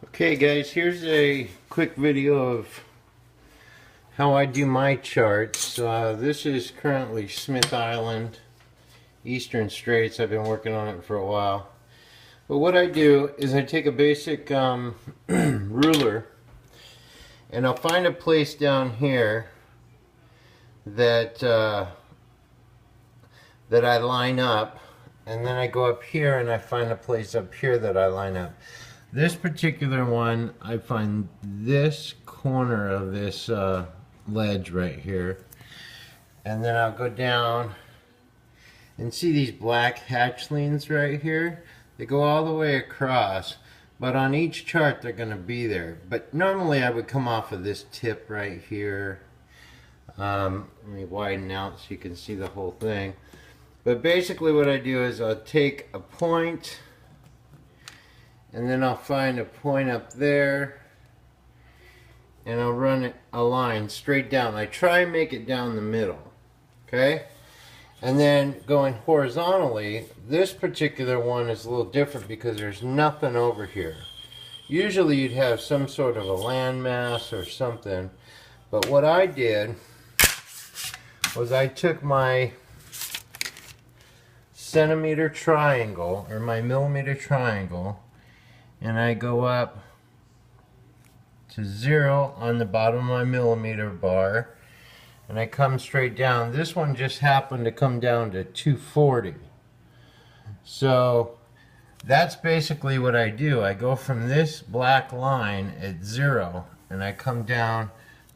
Okay guys, here's a quick video of how I do my charts. This is currently Smith Island, Eastern Straits. I've been working on it for a while. But what I do is I take a basic ruler and I'll find a place down here that that I line up, and then I go up here and I find a place up here that I line up. This particular one, I find this corner of this ledge right here, and then I'll go down and see these black hatchlings right here. They go all the way across, but on each chart they're going to be there. But normally I would come off of this tip right here. Let me widen out so you can see the whole thing. But basically what I do is I'll take a point, and then I'll find a point up there, and I'll run it a line straight down. I try and make it down the middle, okay? And then going horizontally, this particular one is a little different because there's nothing over here. Usually you'd have some sort of a landmass or something, but what I did was I took my centimeter triangle, or my millimeter triangle, and I go up to 0 on the bottom of my millimeter bar, and I come straight down. This one just happened to come down to 240. So that's basically what I do. I go from this black line at 0 and I come down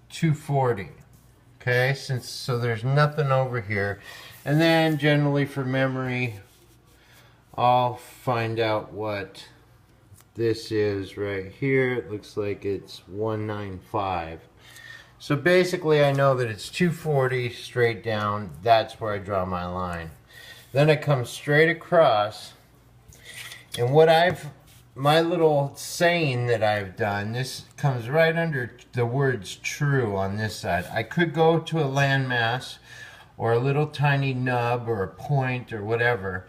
240. Okay, so there's nothing over here. And then generally for memory, I'll find out what this is right here. It looks like it's 195. So basically I know that it's 240 straight down. That's where I draw my line. Then I come straight across, and my little saying that I've done, this comes right under the words true on this side. I could go to a landmass or a little tiny nub or a point or whatever,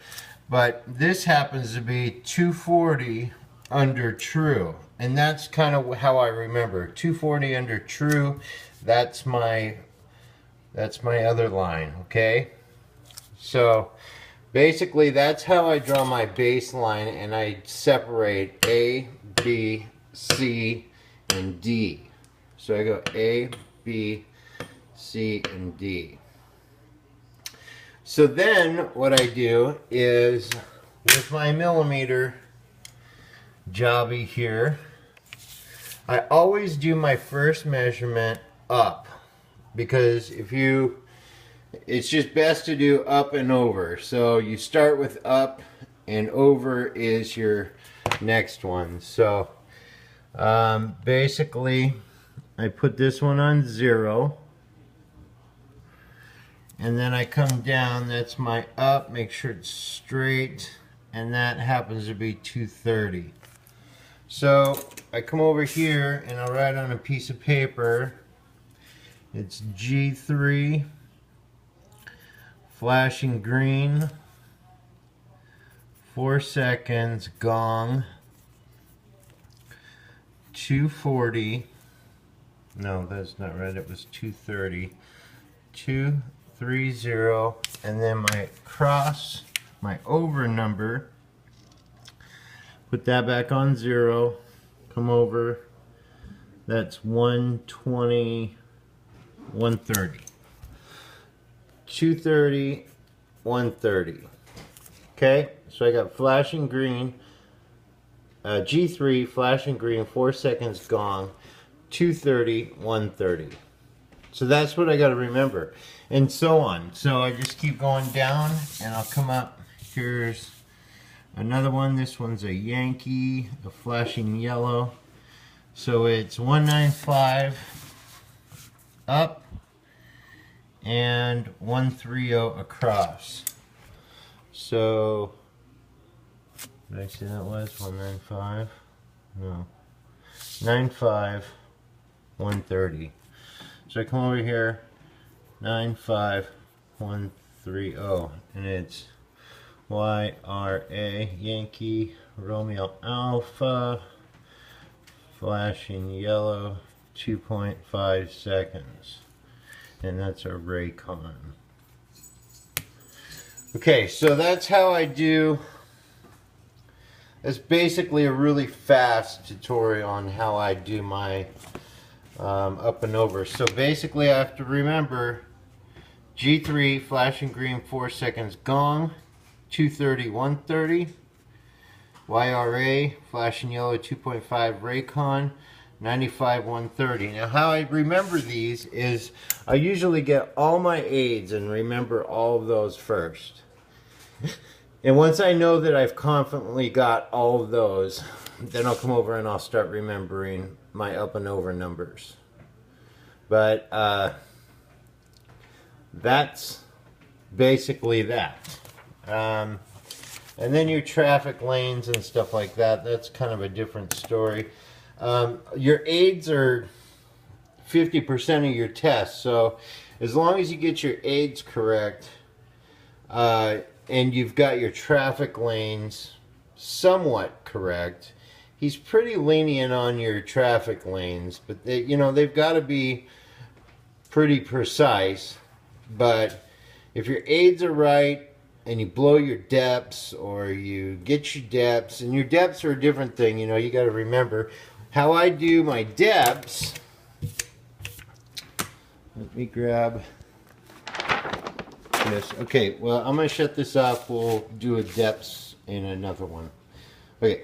but this happens to be 240 under true, and that's kind of how I remember 240 under true. That's my other line. Okay, so basically that's how I draw my baseline, and I separate A, B, C, and D. So I go A, B, C, and D. So then what I do is, with my millimeter jobby here, I always do my first measurement up, because it's just best to do up and over. So you start with up, and over is your next one. So basically I put this one on 0, and then I come down. That's my up, make sure it's straight, and that happens to be 230. So I come over here and I'll write on a piece of paper, it's G3, flashing green, 4 seconds, gong, 240, no that's not right, it was 230, 230, and then my cross, my over number, put that back on 0, come over, that's 120, 130. 230, 130. Okay, so I got flashing green, G3, flashing green, 4 seconds, gong, 230, 130. So that's what I got to remember, and so on. So I just keep going down, and I'll come up. Here's another one. This one's a Yankee, a flashing yellow. So it's 195 up and 130 across. So did I say that was 195? No, 95, 130. So I come over here, 95, 130, and it's YRA, Yankee, Romeo Alpha, flashing yellow, 2.5 seconds. And that's a Raycon. Okay, so that's how I do. It's basically a really fast tutorial on how I do my up and over. So basically I have to remember G3, flashing green 4 seconds, gong, 230, 130, YRA, flashing yellow 2.5 Raycon, 95, 130. Now how I remember these is I usually get all my aids and remember all of those first. And once I know that I've confidently got all of those, then I'll come over and I'll start remembering my up and over numbers. But that's basically that. And then your traffic lanes and stuff like that, that's kind of a different story. Your aids are 50% of your test, so as long as you get your aids correct, and you've got your traffic lanes somewhat correct, he's pretty lenient on your traffic lanes, but they, you know, they've got to be pretty precise. But if your aids are right and you blow your depths or you get your depths, and your depths are a different thing, you know, you got to remember how I do my depths. Let me grab this. Okay, well, I'm going to shut this off. We'll do a depths in another one. Okay.